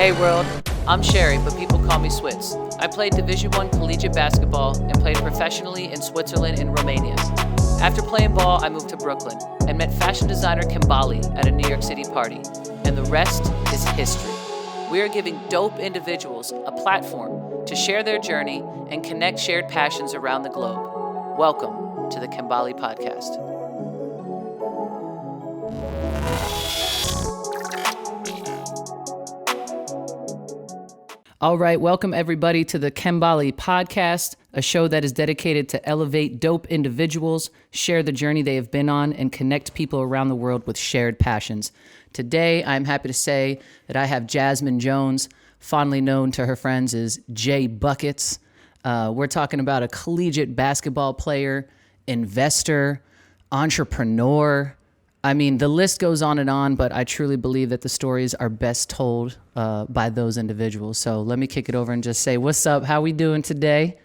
Hey world, I'm Sherry, but people call me Switz. I played Division I collegiate basketball and played professionally in Switzerland and Romania. After playing ball, I moved to Brooklyn and met fashion designer KEMBALii at a New York City party, and the rest is history. We are giving dope individuals a platform to share their journey and connect shared passions around the globe. Welcome to the KEMBALii Podcast. All right, welcome everybody to the KEMBALii Podcast, a show that is dedicated to elevate dope individuals, share the journey they have been on, and connect people around the world with shared passions. Today, I'm happy to say that I have Jasmin Jones, fondly known to her friends as J Buckets. We're talking about a collegiate basketball player, investor, entrepreneur. I mean, the list goes on, but I truly believe that the stories are best told by those individuals. So let me kick it over and just say, what's up? How we doing today?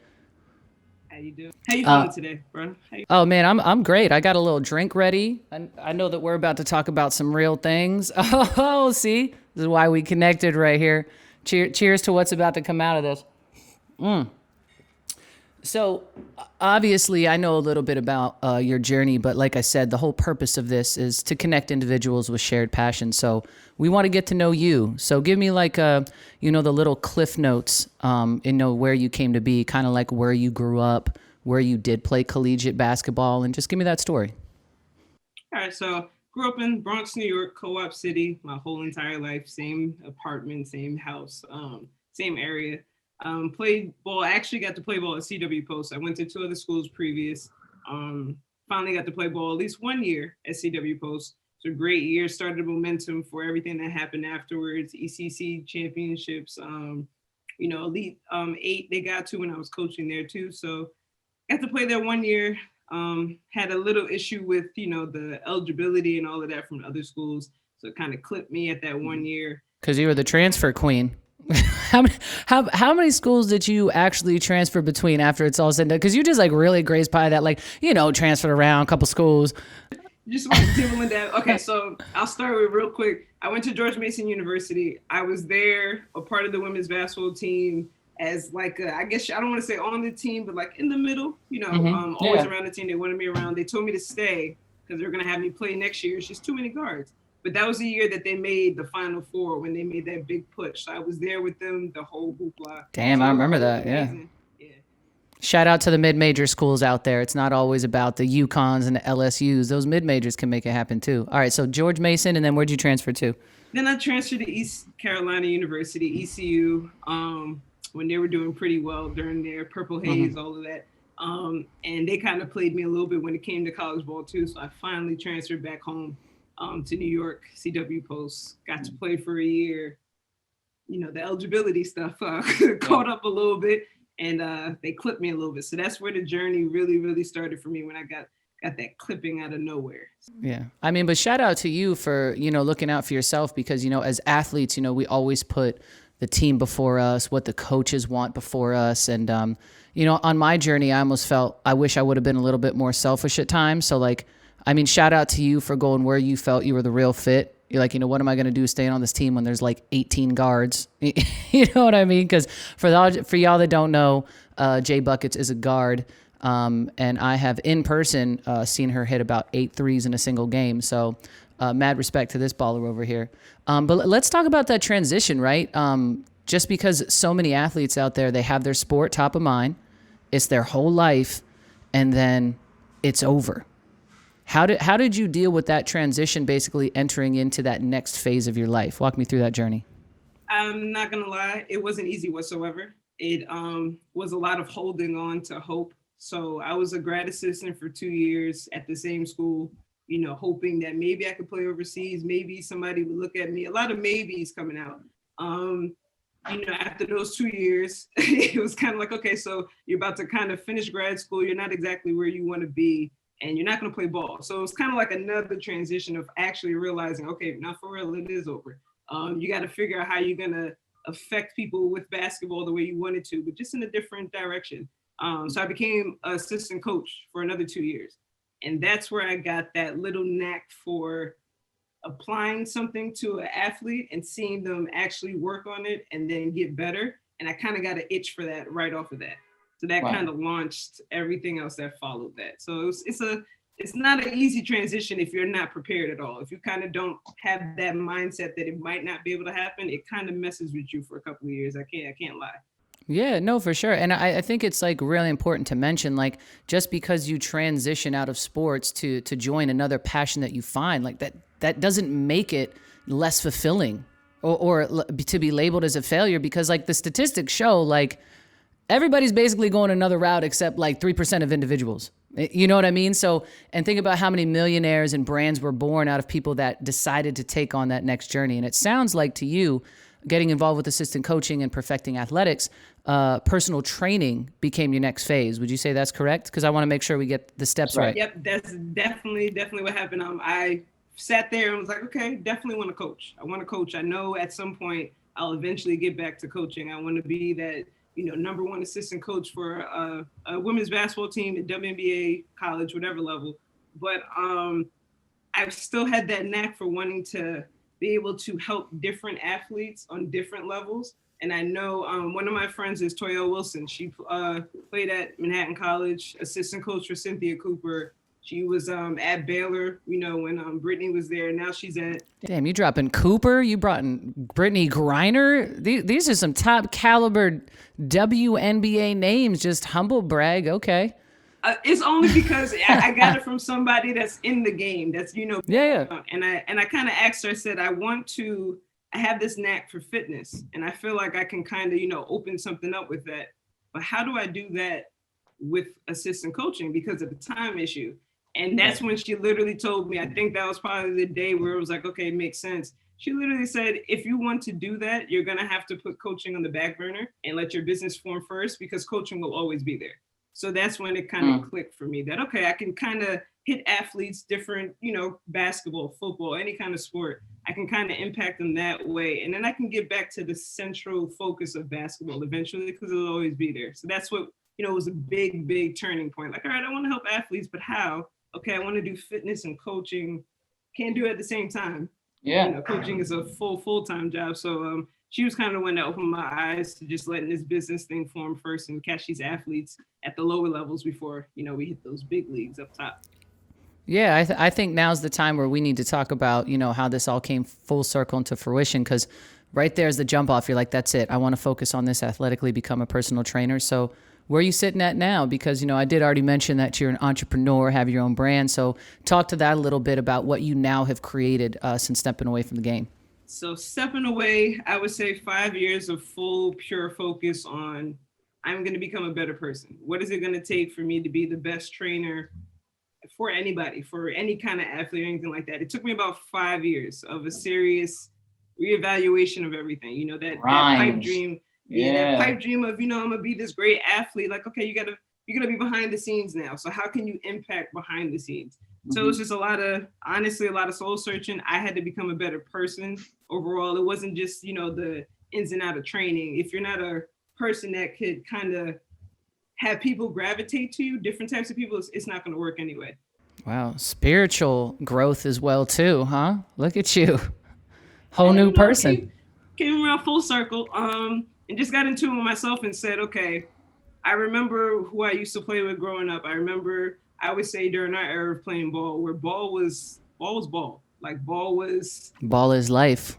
How you doing? How you doing today, bro? Oh, man, I'm great. I got a little drink ready. I know that we're about to talk about some real things. Oh, see? This is why we connected right here. Cheers to what's about to come out of this. So obviously I know a little bit about your journey, but like I said, the whole purpose of this is to connect individuals with shared passions. So we want to get to know you. So give me like, the little cliff notes, where you came to be, kind of like where you grew up, where you did play collegiate basketball, and just give me that story. All right, so grew up in Bronx, New York, Co-op City, my whole entire life, same apartment, same house, same area. Played ball. I actually got to play ball at CW Post. I went to two other schools previous. Finally got to play ball at least 1 year at CW Post. It's a great year. Started momentum for everything that happened afterwards. ECC championships. Elite 8 they got to when I was coaching there too. So got to play there 1 year. Had a little issue with the eligibility and all of that from other schools. So it kind of clipped me at that 1 year. Because you were the transfer queen. How many schools did you actually transfer between after it's all said and done? Because you just like really grace by that, transferred around a couple schools. Just want to dibble that. Okay, so I'll start with real quick. I went to George Mason University. I was there, a part of the women's basketball team as I guess I don't want to say on the team, but like in the middle, always around the team. They wanted me around. They told me to stay because they were going to have me play next year. It's just too many guards. But that was the year that they made the Final Four when they made that big push. So I was there with them, the whole hoopla. Damn, I remember that. Yeah. Shout out to the mid-major schools out there. It's not always about the UConns and the LSUs. Those mid-majors can make it happen too. All right, so George Mason, and then where'd you transfer to? Then I transferred to East Carolina University, ECU, when they were doing pretty well during their Purple Haze, all of that. And they kind of played me a little bit when it came to college ball too. So I finally transferred back home. To New York, CW Post, got to play for a year. The eligibility stuff caught up a little bit, and they clipped me a little bit. So that's where the journey really, really started for me when I got that clipping out of nowhere. Yeah. I mean, but shout out to you for, looking out for yourself because, as athletes, we always put the team before us, what the coaches want before us. And, on my journey, I almost felt I wish I would have been a little bit more selfish at times. So shout out to you for going where you felt you were the real fit. You're like, what am I going to do staying on this team when there's like 18 guards? You know what I mean? Because for y'all that don't know, Jay Buckets is a guard. And I have in person seen her hit about 8 threes in a single game. So mad respect to this baller over here. But let's talk about that transition, right? Just because so many athletes out there, they have their sport top of mind. It's their whole life. And then it's over. How did you deal with that transition, basically entering into that next phase of your life? Walk me through that journey. I'm not going to lie. It wasn't easy whatsoever. It was a lot of holding on to hope. So I was a grad assistant for 2 years at the same school, hoping that maybe I could play overseas. Maybe somebody would look at me. A lot of maybes coming out. After those 2 years, it was kind of like, okay, so you're about to kind of finish grad school. You're not exactly where you want to be. And you're not going to play ball. So it's kind of like another transition of actually realizing, okay, not for real, it is over. You got to figure out how you're going to affect people with basketball the way you wanted to, but just in a different direction. So I became an assistant coach for another 2 years. And that's where I got that little knack for applying something to an athlete and seeing them actually work on it and then get better. And I kind of got an itch for that right off of that. So that kind of launched everything else that followed that. So it's not an easy transition if you're not prepared at all. If you kind of don't have that mindset that it might not be able to happen, it kind of messes with you for a couple of years. I can't lie. Yeah, no, for sure. And I think it's like really important to mention, like, just because you transition out of sports to join another passion that you find, like that doesn't make it less fulfilling or to be labeled as a failure, because like the statistics show, like everybody's basically going another route except like 3% of individuals. You know what I mean? So, and think about how many millionaires and brands were born out of people that decided to take on that next journey. And it sounds like to you, getting involved with assistant coaching and perfecting athletics, personal training became your next phase. Would you say that's correct? Because I want to make sure we get the steps right. Yep, that's definitely what happened. I sat there and was like, okay, definitely want to coach. I want to coach. I know at some point I'll eventually get back to coaching. I want to be that, number one assistant coach for a women's basketball team at WNBA, college, whatever level. But I've still had that knack for wanting to be able to help different athletes on different levels. And I know one of my friends is Toya Wilson. She played at Manhattan College, assistant coach for Cynthia Cooper. She was at Baylor, when Brittney was there. Now she's at... Damn, you dropping Cooper? You brought in Brittney Griner? These are some top caliber WNBA names. Just humble brag. Okay. It's only because I got it from somebody that's in the game. That's, Yeah. And I kind of asked her, I said, I have this knack for fitness, and I feel like I can kind of, open something up with that. But how do I do that with assistant coaching because of the time issue? And that's when she literally told me, I think that was probably the day where it was like, okay, it makes sense. She literally said, if you want to do that, you're going to have to put coaching on the back burner and let your business form first, because coaching will always be there. So that's when it kind of clicked for me that, okay, I can kind of hit athletes different, basketball, football, any kind of sport. I can kind of impact them that way. And then I can get back to the central focus of basketball eventually, because it'll always be there. So that's what, was a big, big turning point. Like, all right, I want to help athletes, but how? Okay, I want to do fitness and coaching. Can't do it at the same time. Yeah. Coaching is a full-time job. So she was kind of the one that opened my eyes to just letting this business thing form first and catch these athletes at the lower levels before, we hit those big leagues up top. Yeah, I think now's the time where we need to talk about, how this all came full circle into fruition, because right there's the jump off. You're like, that's it. I want to focus on this athletically, become a personal trainer. So where are you sitting at now? Because, I did already mention that you're an entrepreneur, have your own brand. So talk to that a little bit about what you now have created since stepping away from the game. So stepping away, I would say 5 years of full, pure focus on, I'm going to become a better person. What is it going to take for me to be the best trainer for anybody, for any kind of athlete or anything like that? It took me about 5 years of a serious reevaluation of everything. That pipe dream. That pipe dream of, I'm going to be this great athlete. Like, okay, you're going to be behind the scenes now. So how can you impact behind the scenes? So it's just honestly, a lot of soul searching. I had to become a better person overall. It wasn't just, the ins and out of training. If you're not a person that could kind of have people gravitate to you, different types of people, it's not going to work anyway. Wow. Spiritual growth as well too, huh? Look at you. Whole new person. Came around full circle and just got into it with myself and said, okay, I remember who I used to play with growing up. I would say during our era of playing ball, where ball was ball. Like ball is life.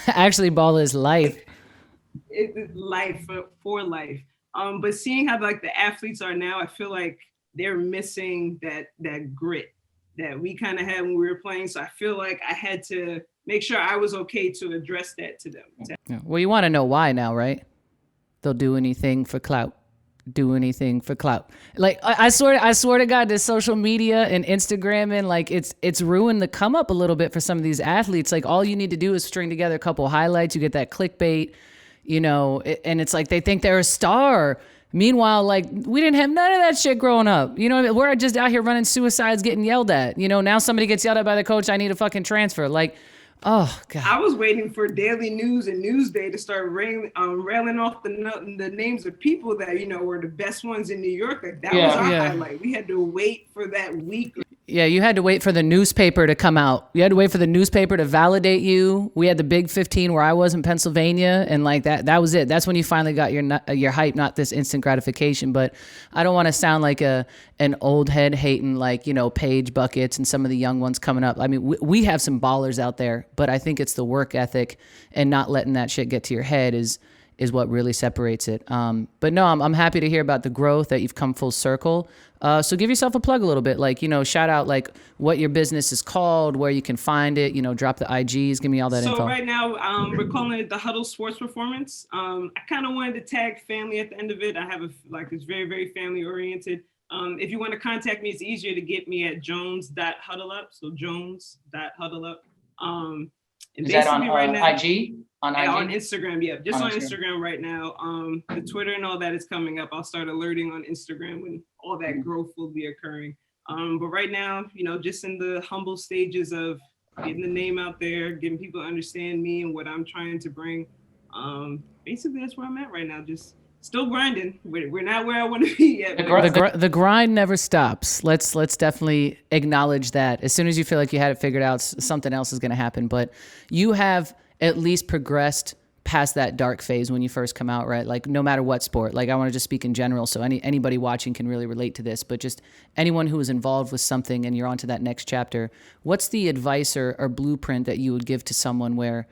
Actually, ball is life. It's life for life. But seeing how like the athletes are now, I feel like they're missing that grit that we kind of had when we were playing. So I feel like I had to make sure I was okay to address that to them. Yeah. Well, you want to know why now, right? They'll do anything for clout. Do anything for clout. Like I swear to God, this social media and Instagram and like it's ruined the come up a little bit for some of these athletes. Like all you need to do is string together a couple highlights. You get that clickbait, and it's like they think they're a star. Meanwhile, like we didn't have none of that shit growing up. We're just out here running suicides, getting yelled at. Now somebody gets yelled at by the coach. I need a fucking transfer. Like, oh God. I was waiting for Daily News and Newsday to start railing off the names of people that were the best ones in New York. Like that was our highlight. We had to wait for that week. Yeah, you had to wait for the newspaper to come out. You had to wait for the newspaper to validate you. We had the Big 15 where I was in Pennsylvania, and like that was it. That's when you finally got your hype, not this instant gratification. But I don't want to sound like an old head hating like, Paige Buckets and some of the young ones coming up. I mean, we have some ballers out there, but I think it's the work ethic and not letting that shit get to your head is what really separates it. But no, I'm happy to hear about the growth, that you've come full circle. So give yourself a plug a little bit, like, shout out like what your business is called, where you can find it, drop the IGs, give me all that info. So right now, we're calling it the Huddle Sports Performance. I kind of wanted to tag family at the end of it. I have it's very, very family oriented. If you want to contact me, it's easier to get me at jones.huddleup. So jones.huddleup. Is that on right now, IG? On Instagram, yeah. Just on Instagram right now. The Twitter and all that is coming up. I'll start alerting on Instagram when all that growth will be occurring. But right now, just in the humble stages of getting the name out there, getting people to understand me and what I'm trying to bring. Basically, that's where I'm at right now. Just still grinding. We're not where I want to be yet. The grind never stops. Let's definitely acknowledge that. As soon as you feel like you had it figured out, something else is going to happen. But you have at least progressed past that dark phase when you first come out, right? Like no matter what sport, like I want to just speak in general. So anybody watching can really relate to this, but just anyone who is involved with something and you're on to that next chapter, what's the advice or blueprint that you would give to someone where,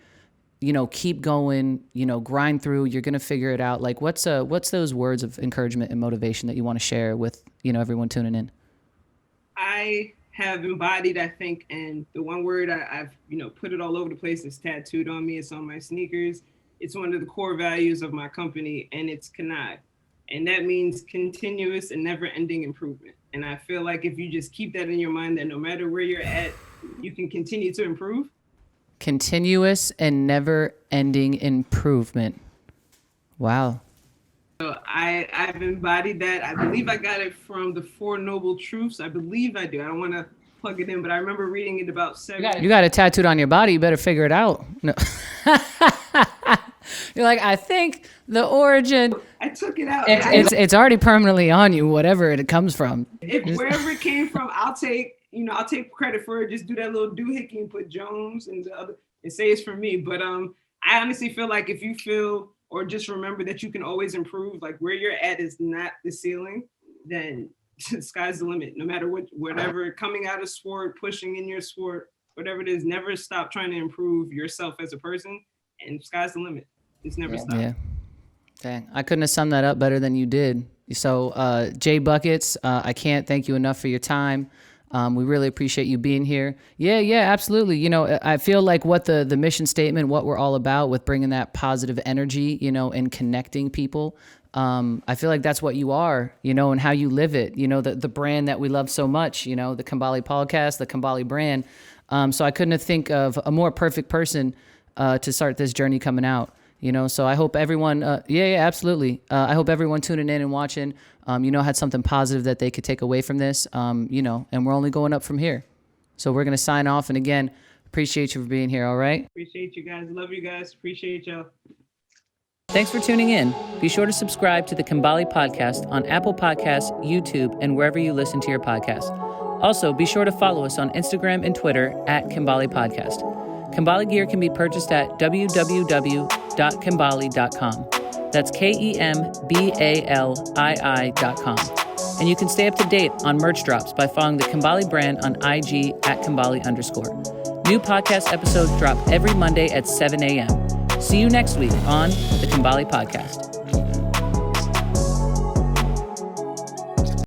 keep going, grind through, you're going to figure it out. Like what's those words of encouragement and motivation that you want to share with, everyone tuning in? I have embodied, I think, and the one word I've put it all over the place, it's tattooed on me, it's on my sneakers. It's one of the core values of my company, and it's CANI. And that means continuous and never-ending improvement. And I feel like if you just keep that in your mind, that no matter where you're at, you can continue to improve. Continuous and never-ending improvement. Wow. So I've embodied that. I believe I got it from the Four Noble Truths. I believe I do. I don't want to plug it in, but I remember reading it about 7. You got it tattooed on your body. You better figure it out. No. You're like, I think the origin. I took it out. It's already permanently on you, whatever it comes from. If wherever it came from, I'll take credit for it. Just do that little doohickey and put Jones and the other and say it's from me. But I honestly feel like if you feel or just remember that you can always improve, like where you're at is not the ceiling, then sky's the limit. No matter whatever coming out of sport, pushing in your sport, whatever it is, never stop trying to improve yourself as a person, and sky's the limit. It's never stop. Yeah. Dang, I couldn't have summed that up better than you did. So, Jay Buckets, I can't thank you enough for your time. We really appreciate you being here. Yeah, absolutely. I feel like what the mission statement, what we're all about with bringing that positive energy, and connecting people. I feel like that's what you are, and how you live it, the brand that we love so much, the KEMBALii podcast, the KEMBALii brand. So I couldn't think of a more perfect person to start this journey coming out. So I hope everyone, absolutely. I hope everyone tuning in and watching, had something positive that they could take away from this, and we're only going up from here. So we're going to sign off. And again, appreciate you for being here. All right. Appreciate you guys. Love you guys. Appreciate y'all. Thanks for tuning in. Be sure to subscribe to the KEMBALii podcast on Apple Podcasts, YouTube, and wherever you listen to your podcast. Also, be sure to follow us on Instagram and Twitter at KEMBALii Podcast. KEMBALii gear can be purchased at www.kembalii.com. That's KEMBALii.com. And you can stay up to date on merch drops by following the KEMBALii brand on IG at KEMBALii_. New podcast episodes drop every Monday at 7 a.m. See you next week on the KEMBALii Podcast.